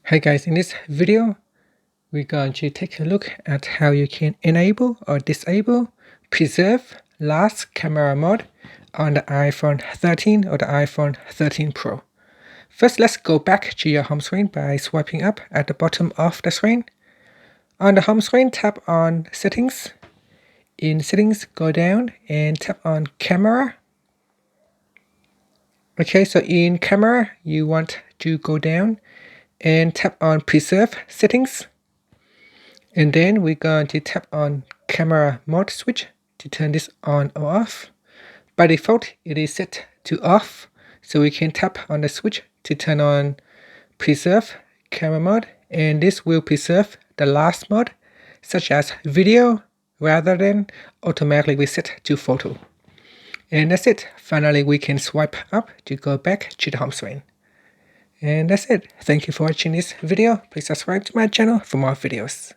Hi guys, in this video, we're going to take a look at how you can enable or disable preserve last camera mode on the iPhone 13 or the iPhone 13 Pro. First, let's go back to your home screen by swiping up at the bottom of the screen. On the home screen, tap on Settings. In Settings, go down and tap on Camera. Okay, so in Camera, you want to go down and tap on Preserve Settings. And then we're going to tap on Camera Mode Switch to turn this on or off. By default, it is set to off, so we can tap on the switch to turn on Preserve Camera Mode, and this will preserve the last mode, such as video, rather than automatically reset to photo. And that's it. Finally, we can swipe up to go back to the home screen. And that's it. Thank you for watching this video. Please subscribe to my channel for more videos.